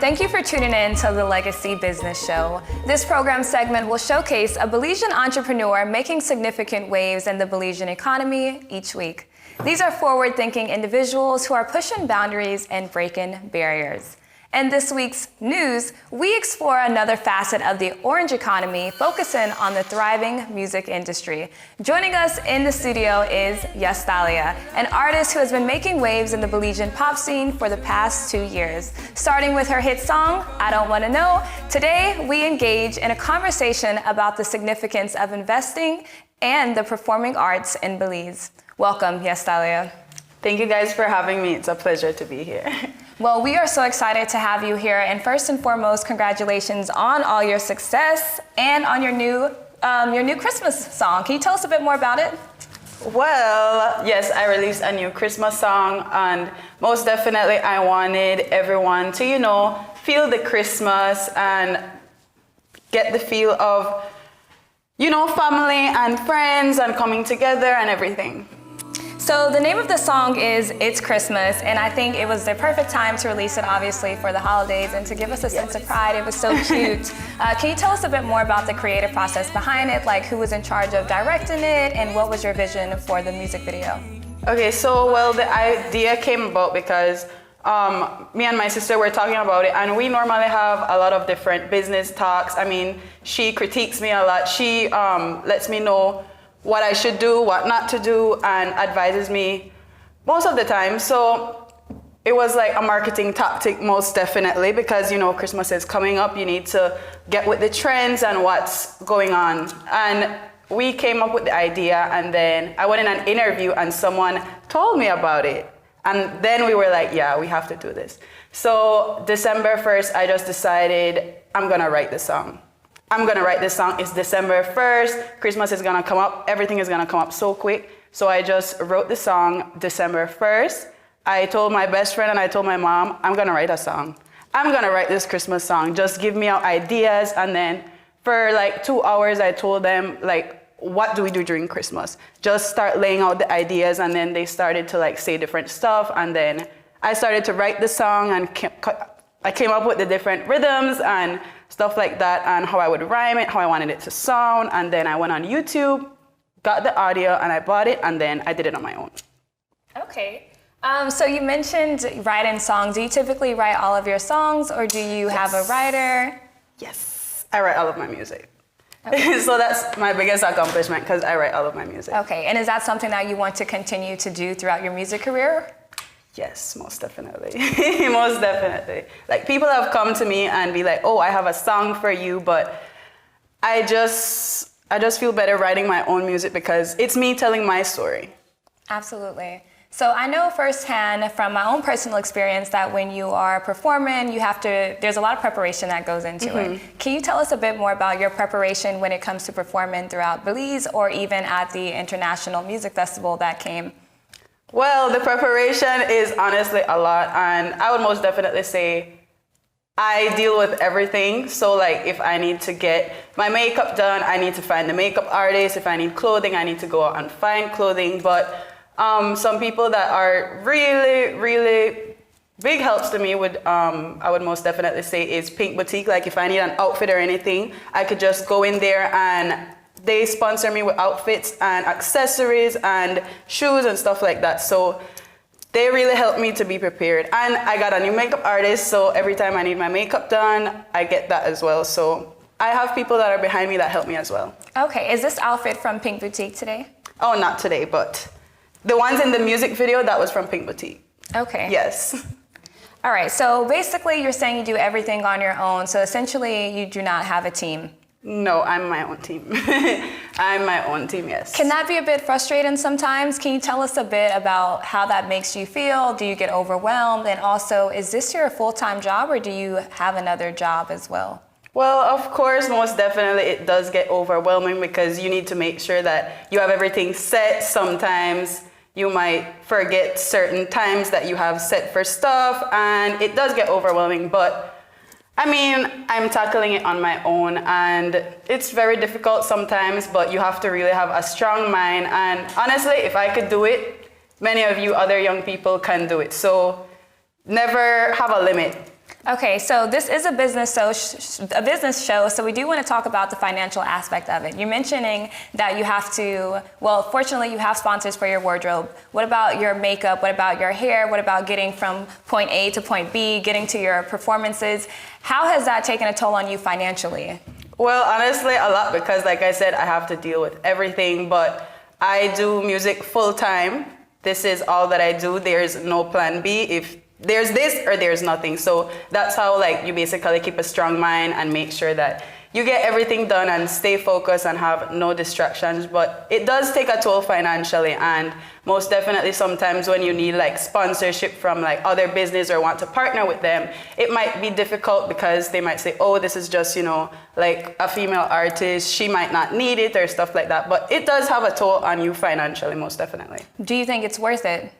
Thank you for tuning in to the Legacy Business Show. This program segment will showcase a Belizean entrepreneur making significant waves in the Belizean economy each week. These are forward-thinking individuals who are pushing boundaries and breaking barriers. In this week's news, we explore another facet of the orange economy, focusing on the thriving music industry. Joining us in the studio is Yasthalia, an artist who has been making waves in the Belizean pop scene for the past 2 years. Starting with her hit song, I Don't Wanna Know, today we engage in a conversation about the significance of investing and the performing arts in Belize. Welcome, Yasthalia. Thank you guys for having me. It's a pleasure to be here. Well, we are so excited to have you here, and first and foremost, congratulations on all your success and on your new Christmas song. Can you tell us a bit more about it? Well, yes, I released a new Christmas song, and most definitely I wanted everyone to, feel the Christmas and get the feel of, family and friends and coming together and everything. So the name of the song is It's Christmas, and I think it was the perfect time to release it, obviously, for the holidays and to give us a sense of pride. It was so cute. Can you tell us a bit more about the creative process behind it, like who was in charge of directing it, and what was your vision for the music video? Okay, so, the idea came about because me and my sister were talking about it, and we normally have a lot of different business talks. I mean, she critiques me a lot. She lets me know what I should do, what not to do, and advises me most of the time. So it was like a marketing tactic, most definitely, because Christmas is coming up. You need to get with the trends and what's going on. And we came up with the idea, and then I went in an interview and someone told me about it. And then we were like, yeah, we have to do this. So December 1st, I just decided I'm gonna write the song. I'm gonna write this song. It's December 1st, Christmas is gonna come up, everything is gonna come up so quick. So I just wrote the song December 1st. I told my best friend and I told my mom, I'm gonna write a song. I'm gonna write this Christmas song. Just give me out ideas. And then for like 2 hours, I told them what do we do during Christmas? Just start laying out the ideas, and then they started to say different stuff. And then I started to write the song, and I came up with the different rhythms and stuff like that, and how I would rhyme it, how I wanted it to sound. And then I went on YouTube, got the audio, and I bought it, and then I did it on my own. Okay. So you mentioned writing songs. Do you typically write all of your songs, or do you have a writer? Yes, I write all of my music. Okay. So that's my biggest accomplishment, because I write all of my music. Okay, and is that something that you want to continue to do throughout your music career? Yes, most definitely. Most definitely. People have come to me and be like, oh, I have a song for you, but I just feel better writing my own music because it's me telling my story. Absolutely. So I know firsthand from my own personal experience that when you are performing, there's a lot of preparation that goes into it. Can you tell us a bit more about your preparation when it comes to performing throughout Belize or even at the International Music Festival that came? Well, the preparation is honestly a lot, and I would most definitely say I deal with everything. So if I need to get my makeup done, I need to find the makeup artist. If I need clothing, I need to go out and find clothing. But some people that are really, really big helps to me I would most definitely say is Pink Boutique. If I need an outfit or anything, I could just go in there and they sponsor me with outfits and accessories and shoes and stuff like that. So they really help me to be prepared. And I got a new makeup artist, so every time I need my makeup done, I get that as well. So I have people that are behind me that help me as well. Okay, is this outfit from Pink Boutique today? Oh, not today, but the ones in the music video, that was from Pink Boutique. Okay. Yes. All right, so basically you're saying you do everything on your own, so essentially you do not have a team. No, I'm my own team. I'm my own team, yes. Can that be a bit frustrating sometimes? Can you tell us a bit about how that makes you feel? Do you get overwhelmed? And also, is this your full-time job or do you have another job as well? Well, of course, most definitely it does get overwhelming because you need to make sure that you have everything set. Sometimes you might forget certain times that you have set for stuff, and it does get overwhelming, but I mean, I'm tackling it on my own, and it's very difficult sometimes, but you have to really have a strong mind. And honestly, if I could do it, many of you other young people can do it. So never have a limit. Okay, so this is a business show, so we do want to talk about the financial aspect of it. You're mentioning that you have to, well, fortunately you have sponsors for your wardrobe. What about your makeup? What about your hair? What about getting from point A to point B, getting to your performances? How has that taken a toll on you financially? Well, honestly, a lot, because like I said, I have to deal with everything, but I do music full time. This is all that I do. There's no plan B. If there's this or there's nothing. So that's how like you basically keep a strong mind and make sure that you get everything done and stay focused and have no distractions. But it does take a toll financially, and most definitely sometimes when you need like sponsorship from like other business or want to partner with them, it might be difficult because they might say, oh, this is just, you know, like a female artist, she might not need it or stuff like that. But it does have a toll on you financially, most definitely. Do you think it's worth it?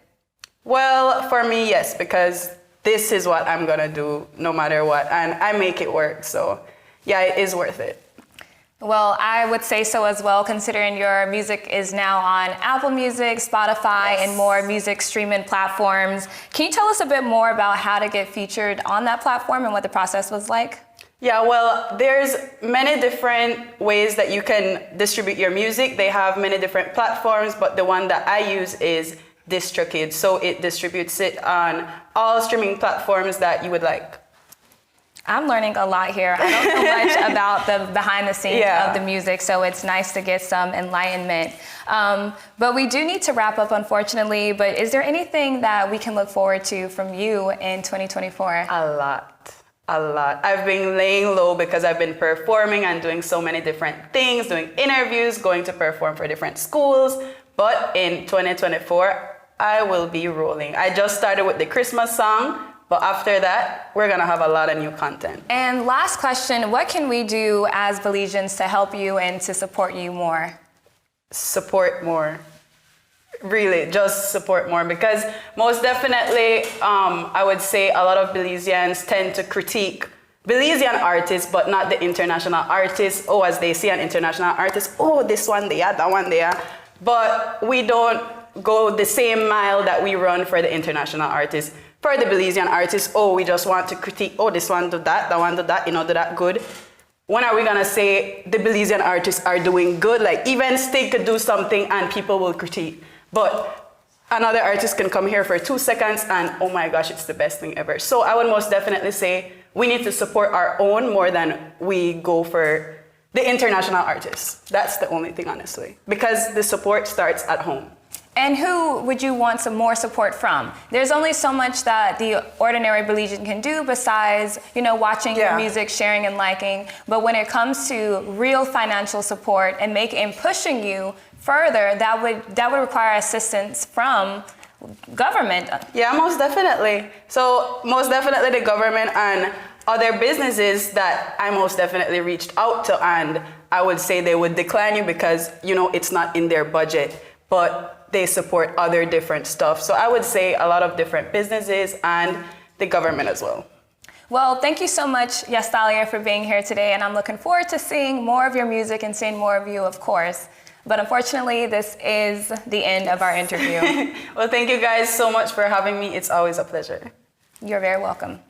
Well, for me, yes, because this is what I'm gonna do no matter what, and I make it work, so yeah, it is worth it. Well, I would say so as well, considering your music is now on Apple Music, Spotify, and more music streaming platforms. Can you tell us a bit more about how to get featured on that platform and what the process was like? Yeah, well, there's many different ways that you can distribute your music. They have many different platforms, but the one that I use is DistroKid, so it distributes it on all streaming platforms that you would like. I'm learning a lot here. I don't know much about the behind the scenes of the music, so it's nice to get some enlightenment. But we do need to wrap up, unfortunately, but is there anything that we can look forward to from you in 2024? A lot. I've been laying low because I've been performing and doing so many different things, doing interviews, going to perform for different schools. But in 2024, I will be rolling. I just started with the Christmas song, but after that, we're gonna have a lot of new content. And last question, what can we do as Belizeans to help you and to support you more? Support more. Really, just support more, because most definitely, I would say a lot of Belizeans tend to critique Belizean artists, but not the international artists. Oh, as they see an international artist, oh, this one there, that one there. But we don't go the same mile that we run for the international artists. For the Belizean artists, oh, we just want to critique, oh, this one do that one do that, you know, do that good. When are we gonna say the Belizean artists are doing good? Like, even Stig could do something and people will critique. But another artist can come here for 2 seconds and, oh my gosh, it's the best thing ever. So I would most definitely say we need to support our own more than we go for the international artists. That's the only thing, honestly, because the support starts at home. And who would you want some more support from? There's only so much that the ordinary Belizean can do besides, you know, watching your music, sharing and liking. But when it comes to real financial support and pushing you further, that would require assistance from government. Yeah, most definitely. So most definitely the government and other businesses that I most definitely reached out to, and I would say they would decline you because, you know, it's not in their budget, but they support other different stuff. So I would say a lot of different businesses and the government as well. Well, thank you so much, Yasthalia, for being here today, and I'm looking forward to seeing more of your music and seeing more of you, of course. But unfortunately, this is the end of our interview. Well, thank you guys so much for having me. It's always a pleasure. You're very welcome.